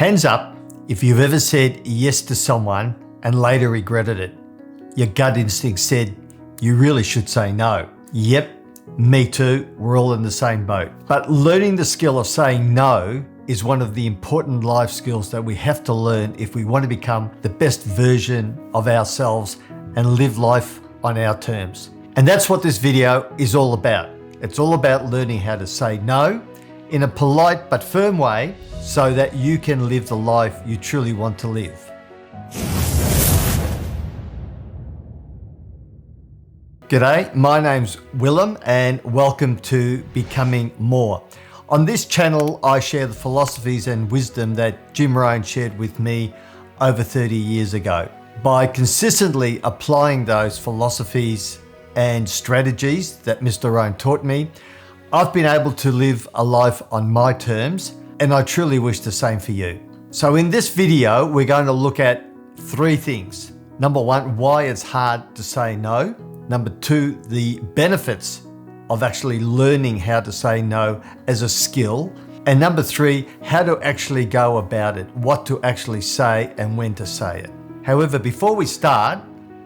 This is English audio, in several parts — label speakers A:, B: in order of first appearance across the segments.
A: Hands up if you've ever said yes to someone and later regretted it. Your gut instinct said you really should say no. Yep, me too, we're all in the same boat. But learning the skill of saying no is one of the important life skills that we have to learn if we want to become the best version of ourselves and live life on our terms. And that's what this video is all about. It's all about learning how to say no in a polite but firm way so that you can live the life you truly want to live. G'day, my name's Willem and welcome to Becoming More. On this channel, I share the philosophies and wisdom that Jim Rohn shared with me over 30 years ago. By consistently applying those philosophies and strategies that Mr. Rohn taught me, I've been able to live a life on my terms, and I truly wish the same for you. So in this video, we're going to look at three things. Number one, why it's hard to say no. Number two, the benefits of actually learning how to say no as a skill. And number three, how to actually go about it, what to actually say and when to say it. However, before we start,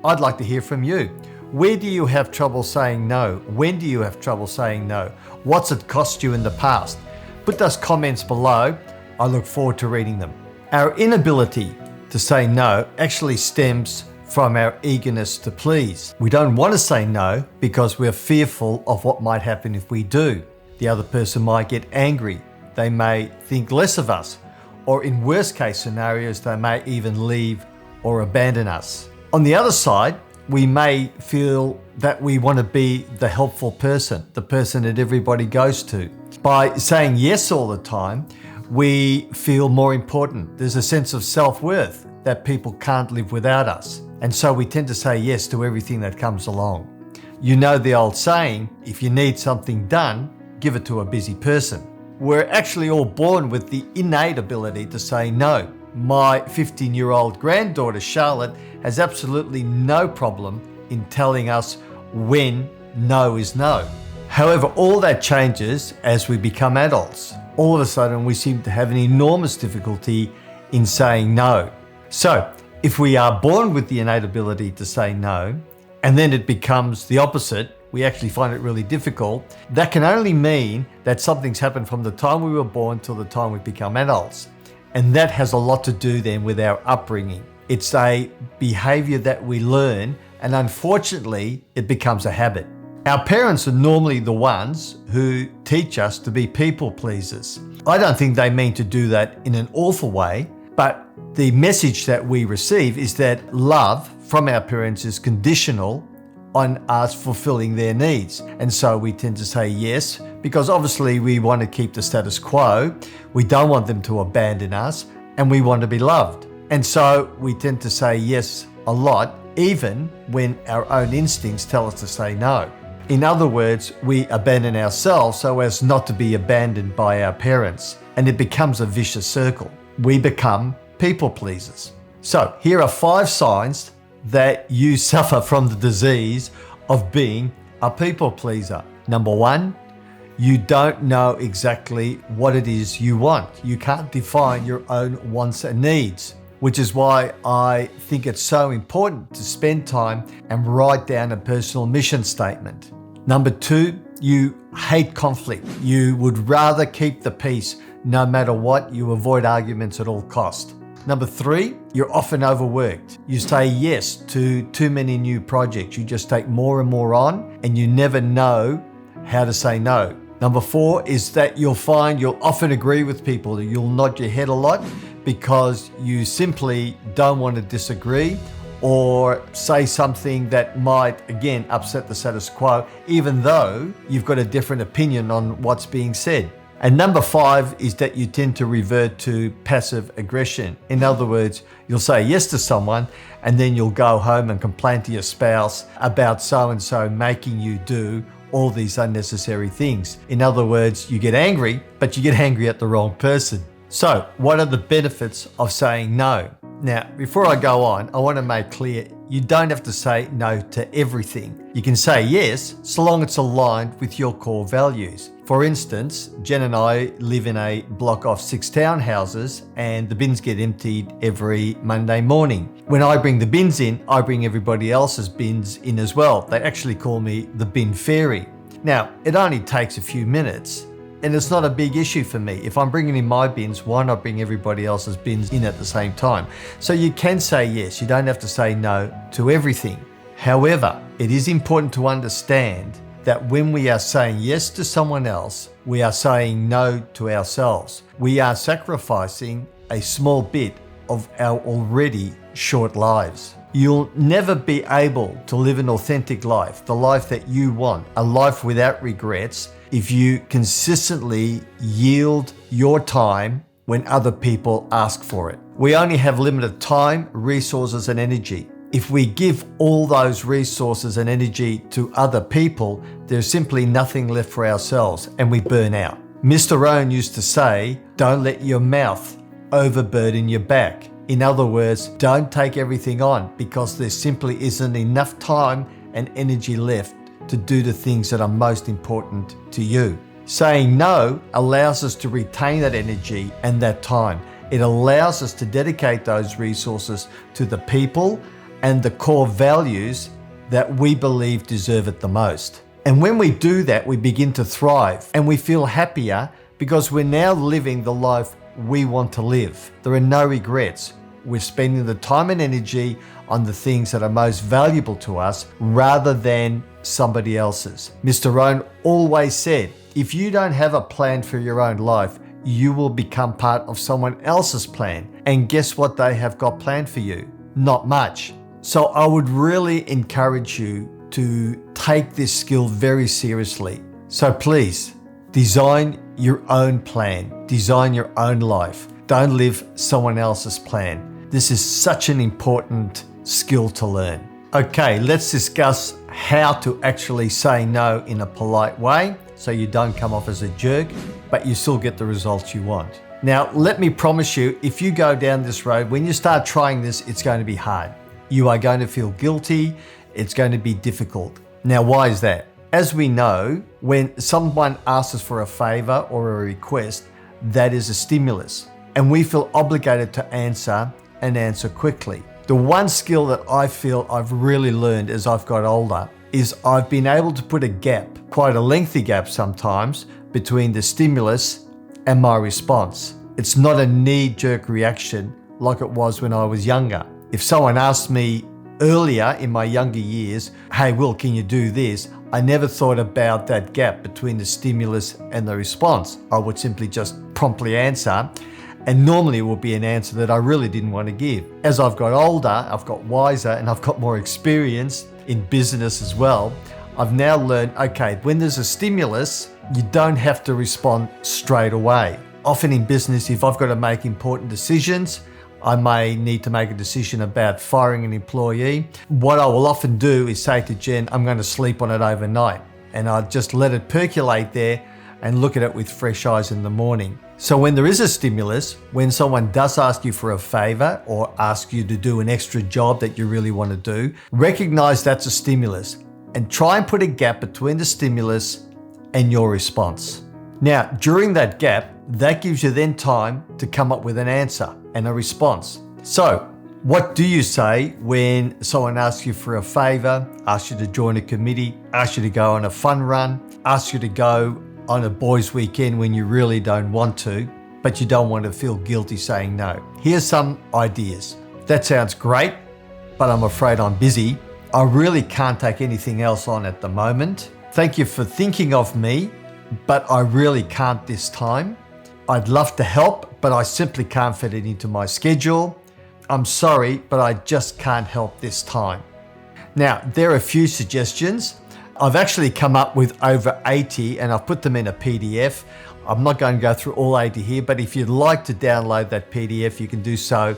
A: I'd like to hear from you. Where do you have trouble saying no? When do you have trouble saying no? What's it cost you in the past? Put those comments below. I look forward to reading them. Our inability to say no actually stems from our eagerness to please. We don't want to say no because we're fearful of what might happen if we do. The other person might get angry. They may think less of us, or in worst case scenarios, they may even leave or abandon us. On the other side, we may feel that we want to be the helpful person, the person that everybody goes to. By saying yes all the time, we feel more important. There's a sense of self-worth that people can't live without us. And so we tend to say yes to everything that comes along. You know the old saying, if you need something done, give it to a busy person. We're actually all born with the innate ability to say no. My 15-year-old granddaughter, Charlotte, has absolutely no problem in telling us when no is no. However, all that changes as we become adults. All of a sudden, we seem to have an enormous difficulty in saying no. So, if we are born with the innate ability to say no, and then it becomes the opposite, we actually find it really difficult, that can only mean that something's happened from the time we were born till the time we become adults. And that has a lot to do then with our upbringing. It's a behavior that we learn, and unfortunately, it becomes a habit. Our parents are normally the ones who teach us to be people pleasers. I don't think they mean to do that in an awful way, but the message that we receive is that love from our parents is conditional on us fulfilling their needs. And so we tend to say yes, because obviously we want to keep the status quo. We don't want them to abandon us, and we want to be loved. And so we tend to say yes a lot, even when our own instincts tell us to say no. In other words, we abandon ourselves so as not to be abandoned by our parents, and it becomes a vicious circle. We become people pleasers. So here are 5 signs that you suffer from the disease of being a people pleaser. Number 1, you don't know exactly what it is you want. You can't define your own wants and needs, which is why I think it's so important to spend time and write down a personal mission statement. Number 2, you hate conflict. You would rather keep the peace no matter what. You avoid arguments at all cost. Number 3, you're often overworked. You say yes to too many new projects. You just take more and more on, and you never know how to say no. Number 4 is that you'll find you'll often agree with people. You'll nod your head a lot because you simply don't want to disagree or say something that might, again, upset the status quo, even though you've got a different opinion on what's being said. And number 5 is that you tend to revert to passive aggression. In other words, you'll say yes to someone and then you'll go home and complain to your spouse about so-and-so making you do all these unnecessary things. In other words, you get angry, but you get angry at the wrong person. So what are the benefits of saying no? Now, before I go on, I want to make clear you don't have to say no to everything. You can say yes, so long it's aligned with your core values. For instance, Jen and I live in a block of 6 townhouses and the bins get emptied every Monday morning. When I bring the bins in, I bring everybody else's bins in as well. They actually call me the bin fairy. Now, it only takes a few minutes and it's not a big issue for me. If I'm bringing in my bins, why not bring everybody else's bins in at the same time? So you can say yes, you don't have to say no to everything. However, it is important to understand that when we are saying yes to someone else, we are saying no to ourselves. We are sacrificing a small bit of our already short lives. You'll never be able to live an authentic life, the life that you want, a life without regrets, if you consistently yield your time when other people ask for it. We only have limited time, resources, and energy. If we give all those resources and energy to other people, there's simply nothing left for ourselves and we burn out. Mr. Rohn used to say, don't let your mouth overburden your back. In other words, don't take everything on because there simply isn't enough time and energy left to do the things that are most important to you. Saying no allows us to retain that energy and that time. It allows us to dedicate those resources to the people and the core values that we believe deserve it the most. And when we do that, we begin to thrive and we feel happier because we're now living the life we want to live. There are no regrets. We're spending the time and energy on the things that are most valuable to us rather than somebody else's. Mr. Rohn always said, if you don't have a plan for your own life, you will become part of someone else's plan. And guess what they have got planned for you? Not much. So I would really encourage you to take this skill very seriously. So please, design your own plan. Design your own life. Don't live someone else's plan. This is such an important skill to learn. Okay, let's discuss how to actually say no in a polite way so you don't come off as a jerk, but you still get the results you want. Now, let me promise you, if you go down this road, when you start trying this, it's going to be hard. You are going to feel guilty. It's going to be difficult. Now, why is that? As we know, when someone asks us for a favor or a request, that is a stimulus, and we feel obligated to answer and answer quickly. The one skill that I feel I've really learned as I've got older is I've been able to put a gap, quite a lengthy gap sometimes, between the stimulus and my response. It's not a knee-jerk reaction like it was when I was younger. If someone asked me earlier in my younger years, hey Will, can you do this? I never thought about that gap between the stimulus and the response. I would simply just promptly answer. And normally it would be an answer that I really didn't want to give. As I've got older, I've got wiser, and I've got more experience in business as well. I've now learned, okay, when there's a stimulus, you don't have to respond straight away. Often in business, if I've got to make important decisions, I may need to make a decision about firing an employee. What I will often do is say to Jen, I'm going to sleep on it overnight. And I'll just let it percolate there and look at it with fresh eyes in the morning. So when there is a stimulus, when someone does ask you for a favor or ask you to do an extra job that you really want to do, recognize that's a stimulus and try and put a gap between the stimulus and your response. Now, during that gap, that gives you then time to come up with an answer and a response. So, what do you say when someone asks you for a favor, asks you to join a committee, asks you to go on a fun run, asks you to go on a boys' weekend when you really don't want to, but you don't want to feel guilty saying no? Here's some ideas. That sounds great, but I'm afraid I'm busy. I really can't take anything else on at the moment. Thank you for thinking of me, but I really can't this time. I'd love to help, but I simply can't fit it into my schedule. I'm sorry, but I just can't help this time. Now, there are a few suggestions. I've actually come up with over 80 and I've put them in a PDF. I'm not going to go through all 80 here, but if you'd like to download that PDF, you can do so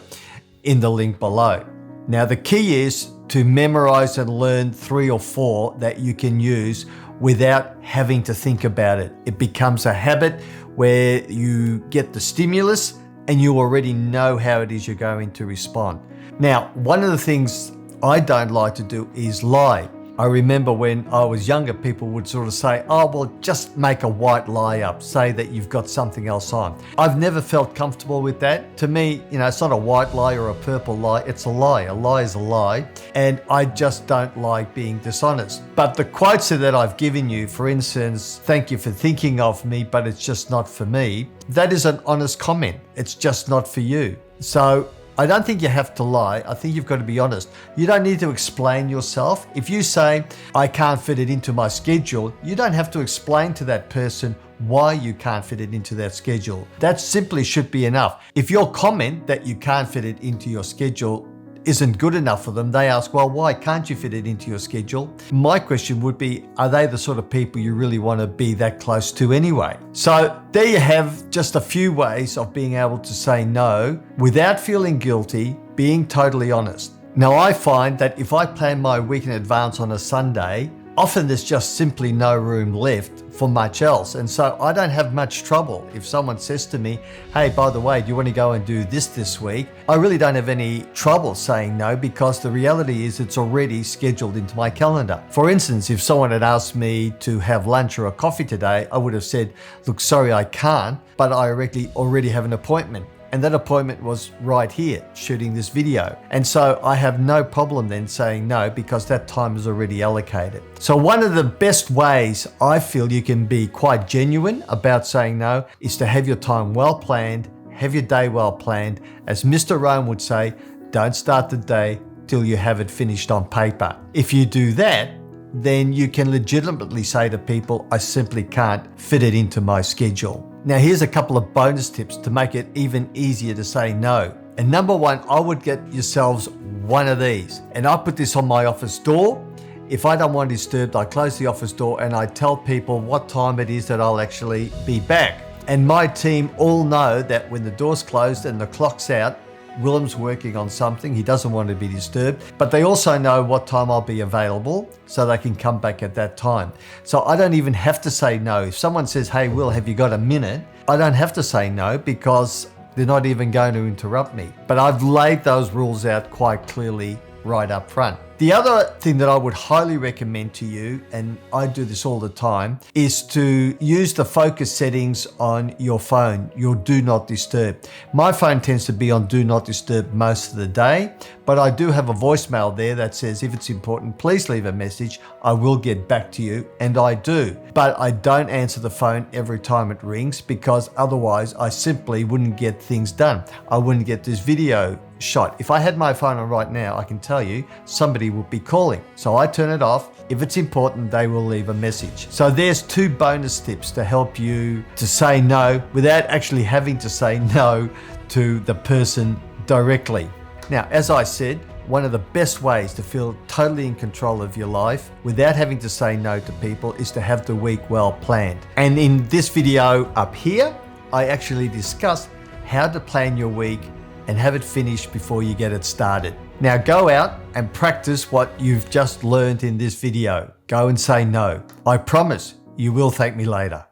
A: in the link below. Now, the key is to memorize and learn 3 or 4 that you can use without having to think about it. It becomes a habit where you get the stimulus and you already know how it is you're going to respond. Now, one of the things I don't like to do is lie. I remember when I was younger, people would sort of say, oh, well, just make a white lie up, say that you've got something else on. I've never felt comfortable with that. To me, it's not a white lie or a purple lie, it's a lie. A lie is a lie, and I just don't like being dishonest. But the quotes that I've given you, for instance, thank you for thinking of me, but it's just not for me, that is an honest comment. It's just not for you. So I don't think you have to lie. I think you've got to be honest. You don't need to explain yourself. If you say, I can't fit it into my schedule, you don't have to explain to that person why you can't fit it into that schedule. That simply should be enough. If your comment that you can't fit it into your schedule isn't good enough for them, they ask, well, why can't you fit it into your schedule? My question would be, are they the sort of people you really want to be that close to anyway? So there you have just a few ways of being able to say no without feeling guilty, being totally honest. Now, I find that if I plan my week in advance on a Sunday, often there's just simply no room left for much else. And so I don't have much trouble if someone says to me, hey, by the way, do you want to go and do this week? I really don't have any trouble saying no, because the reality is it's already scheduled into my calendar. For instance, if someone had asked me to have lunch or a coffee today, I would have said, look, sorry, I can't, but I already have an appointment. And that appointment was right here, shooting this video. And so I have no problem then saying no, because that time is already allocated. So one of the best ways I feel you can be quite genuine about saying no is to have your time well planned, have your day well planned. As Mr. Rome would say, don't start the day till you have it finished on paper. If you do that, then you can legitimately say to people, I simply can't fit it into my schedule. Now, here's a couple of bonus tips to make it even easier to say no. And number one, I would get yourselves one of these. And I put this on my office door. If I don't want disturbed, I close the office door and I tell people what time it is that I'll actually be back. And my team all know that when the door's closed and the clock's out, Willem's working on something, he doesn't want to be disturbed, but they also know what time I'll be available so they can come back at that time. So I don't even have to say no. If someone says, hey, Will, have you got a minute? I don't have to say no, because they're not even going to interrupt me. But I've laid those rules out quite clearly right up front. The other thing that I would highly recommend to you, and I do this all the time, is to use the focus settings on your phone, your do not disturb. My phone tends to be on do not disturb most of the day, but I do have a voicemail there that says, if it's important, please leave a message. I will get back to you, and I do. But I don't answer the phone every time it rings, because otherwise I simply wouldn't get things done. I wouldn't get this video shot. If I had my phone on right now, I can tell you somebody would be calling. So I turn it off. If it's important, they will leave a message. So there's two bonus tips to help you to say no without actually having to say no to the person directly. Now, as I said, one of the best ways to feel totally in control of your life without having to say no to people is to have the week well planned. And in this video up here, I actually discuss how to plan your week and have it finished before you get it started. Now go out and practice what you've just learned in this video. Go and say no. I promise you will thank me later.